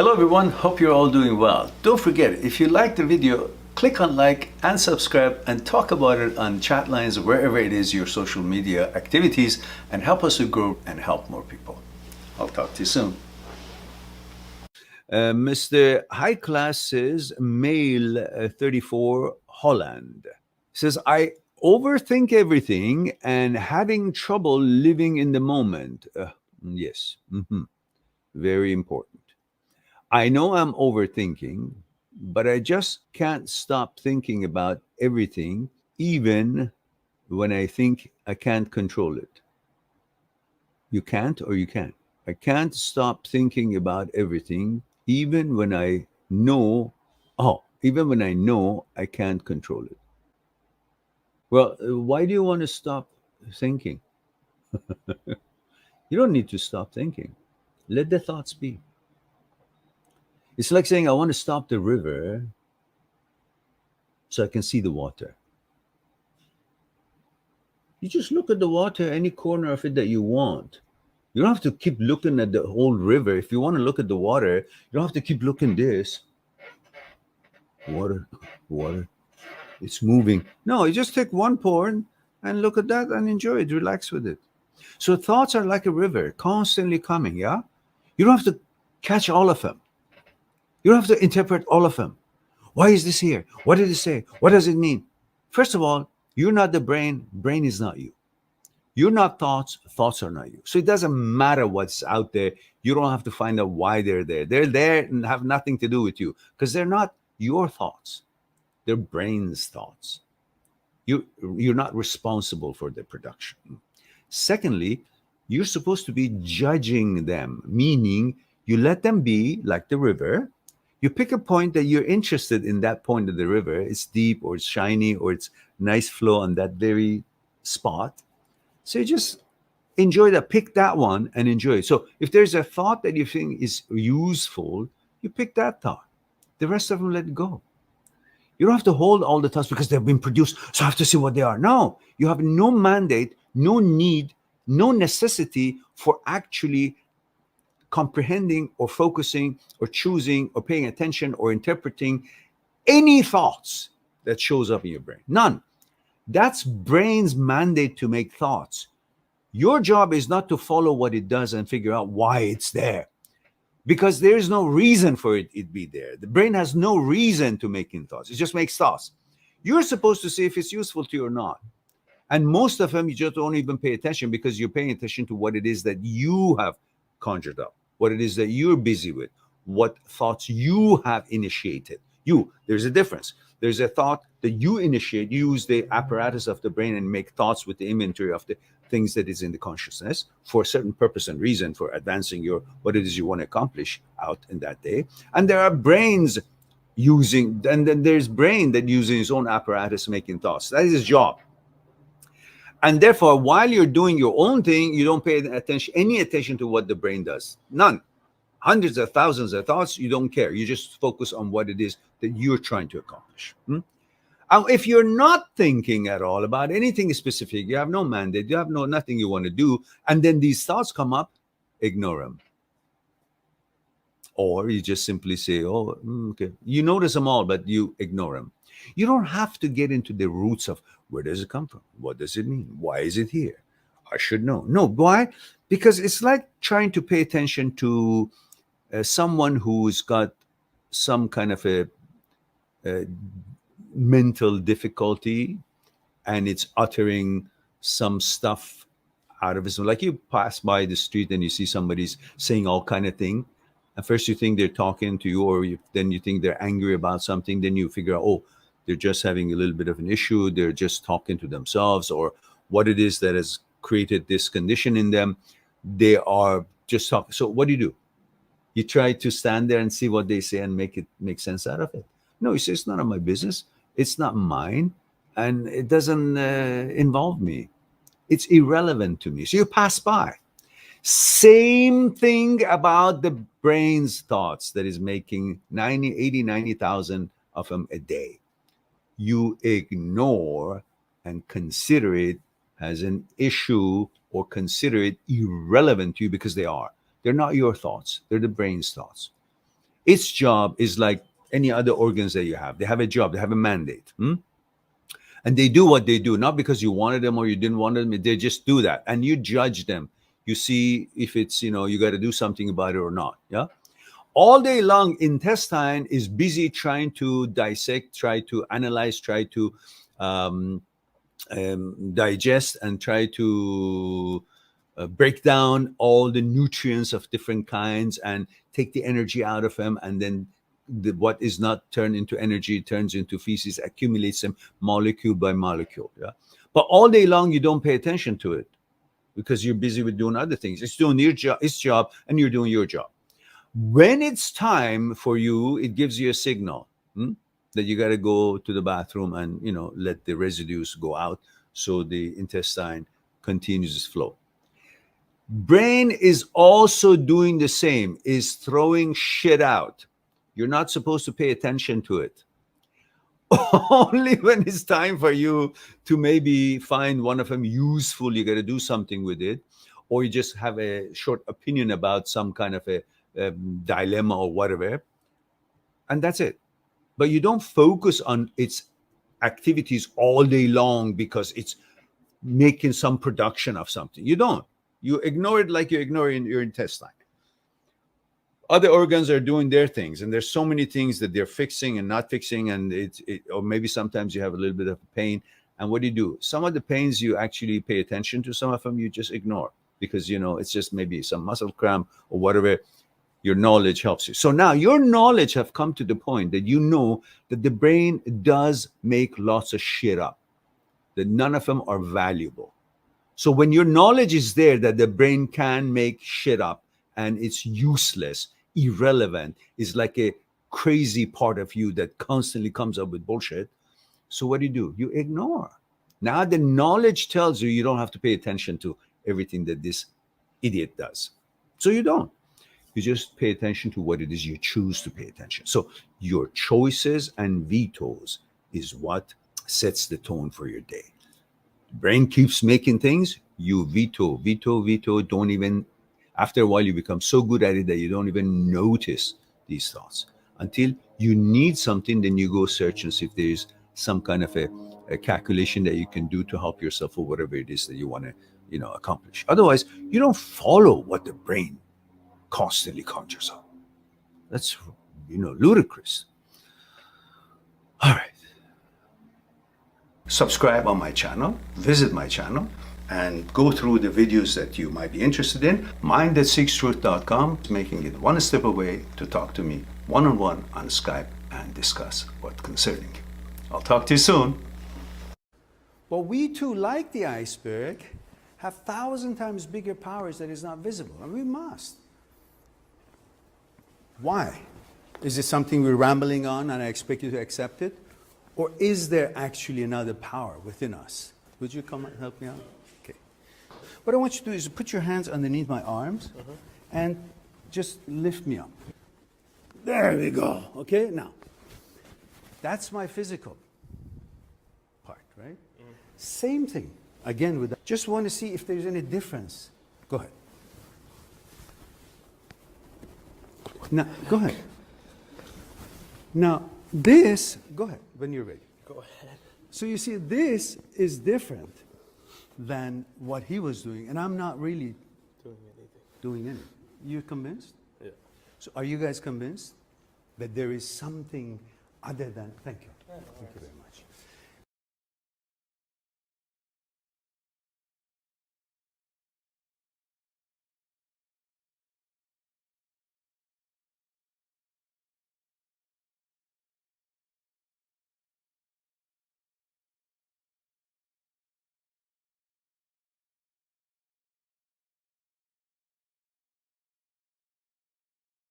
Hello everyone, hope you're all doing well. Don't forget, if you like the video, click on like and subscribe and talk about it on chat lines, wherever it is your social media activities, and help us to grow and help more people. I'll talk to you soon. Mr. High Class says, male 34, Holland. Says, I overthink everything and having trouble living in the moment. Yes, very important. I know I'm overthinking, but I just can't stop thinking about everything, even when I think I can't control it. You can't or you can. I can't stop thinking about everything, even when I know, even when I know I can't control it. Well, why do you want to stop thinking? You don't need to stop thinking. Let the thoughts be. It's like saying, I want to stop the river so I can see the water. You just look at the water, any corner of it that you want. You don't have to keep looking at the whole river. If you want to look at the water, you don't have to keep looking this. Water, water. It's moving. No, you just take one porn and look at that and enjoy it. Relax with it. So thoughts are like a river, constantly coming, yeah? You don't have to catch all of them. You don't have to interpret all of them. Why is this here? What did it say? What does it mean? First of all, you're not the brain. Brain is not you. You're not thoughts. Thoughts are not you. So it doesn't matter what's out there. You don't have to find out why they're there. They're there and have nothing to do with you because they're not your thoughts. They're brain's thoughts. You're not responsible for their production. Secondly, you're supposed to be judging them, meaning you let them be like the river. You pick a point that you're interested in, that point of the river. It's deep or it's shiny or it's nice flow on that very spot. So you just enjoy that. Pick that one and enjoy it. So if there's a thought that you think is useful, you pick that thought. The rest of them, let it go. You don't have to hold all the thoughts because they've been produced, so I have to see what they are. No, you have no mandate, no need, no necessity for actually comprehending or focusing or choosing or paying attention or interpreting any thoughts that shows up in your brain. None. That's brain's mandate to make thoughts. Your job is not to follow what it does and figure out why it's there, because there is no reason for it be there. The brain has no reason to making thoughts. It just makes thoughts. You're supposed to see if it's useful to you or not. And most of them, you just don't even pay attention because you're paying attention to what it is that you have conjured up, what it is that you're busy with, what thoughts you have initiated. There's a difference. There's a thought that you initiate, you use the apparatus of the brain and make thoughts with the inventory of the things that is in the consciousness for a certain purpose and reason, for advancing your what it is you want to accomplish out in that day. And there are brains using, and then there's brain that uses his own apparatus making thoughts. That is his job. And therefore, while you're doing your own thing, you don't pay any attention to what the brain does. None. Hundreds of thousands of thoughts, you don't care. You just focus on what it is that you're trying to accomplish. If you're not thinking at all about anything specific, you have no mandate, you have nothing you want to do, and then these thoughts come up, ignore them. Or you just simply say, oh, okay. You notice them all, but you ignore them. You don't have to get into the roots of where does it come from? What does it mean? Why is it here? I should know. No, why? Because it's like trying to pay attention to someone who's got some kind of a mental difficulty and it's uttering some stuff out of his, like you pass by the street and you see somebody's saying all kind of thing. At first you think they're talking to you, or then you think they're angry about something. Then you figure out, oh, they're just having a little bit of an issue. They're just talking to themselves, or what it is that has created this condition in them. They are just talking. So what do? You try to stand there and see what they say and make sense out of it. No, you say, it's none of my business. It's not mine. And it doesn't involve me. It's irrelevant to me. So you pass by. Same thing about the brain's thoughts that is making 90,000 of them a day. You ignore and consider it as an issue or consider it irrelevant to you because they are. They're not your thoughts. They're the brain's thoughts. Its job is like any other organs that you have. They have a job, they have a mandate. And they do what they do, not because you wanted them or you didn't want them. They just do that. And you judge them. You see if it's, you got to do something about it or not. Yeah. All day long, intestine is busy trying to dissect, try to analyze, try to digest, and try to break down all the nutrients of different kinds and take the energy out of them, and then what is not turned into energy turns into feces, accumulates them molecule by molecule. Yeah, but all day long you don't pay attention to it because you're busy with doing other things. It's doing its job, and you're doing your job. When it's time for you, it gives you a signal that you got to go to the bathroom and let the residues go out, so the intestine continues its flow. Brain is also doing the same, is throwing shit out. You're not supposed to pay attention to it. Only when it's time for you to maybe find one of them useful, you got to do something with it, or you just have a short opinion about some kind of a dilemma or whatever, and that's it. But you don't focus on its activities all day long because it's making some production of something. You don't. You ignore it like you ignore your intestine. Other organs are doing their things, and there's so many things that they're fixing and not fixing, and or maybe sometimes you have a little bit of pain. And what do? Some of the pains you actually pay attention to, some of them you just ignore because it's just maybe some muscle cramp or whatever. Your knowledge helps you. So now your knowledge have come to the point that you know that the brain does make lots of shit up, that none of them are valuable. So when your knowledge is there that the brain can make shit up and it's useless, irrelevant, is like a crazy part of you that constantly comes up with bullshit. So what do? You ignore. Now the knowledge tells you don't have to pay attention to everything that this idiot does. So you don't. You just pay attention to what it is you choose to pay attention. So your choices and vetoes is what sets the tone for your day. Brain keeps making things, you veto. Don't even, after a while, you become so good at it that you don't even notice these thoughts until you need something. Then you go search and see if there's some kind of a calculation that you can do to help yourself or whatever it is that you want to, accomplish. Otherwise, you don't follow what the brain constantly conjures up. That's, ludicrous. All right. Subscribe on my channel, visit my channel, and go through the videos that you might be interested in. mind@seekstruth.com is making it one step away to talk to me one-on-one on Skype and discuss what's concerning you. I'll talk to you soon. Well, we too, like the iceberg, have 1,000 times bigger powers that is not visible, and we must. Why? Is it something we're rambling on and I expect you to accept it? Or is there actually another power within us? Would you come and help me out? Okay. What I want you to do is put your hands underneath my arms and just lift me up. There we go. Okay, now, that's my physical part, right? Same thing, again, with that. Just want to see if there's any difference. Go ahead. Now, go ahead. Now, this, go ahead, when you're ready. Go ahead. So you see, this is different than what he was doing, and I'm not really doing anything. You convinced? Yeah. So are you guys convinced that there is something other than, thank you. Thank you very much.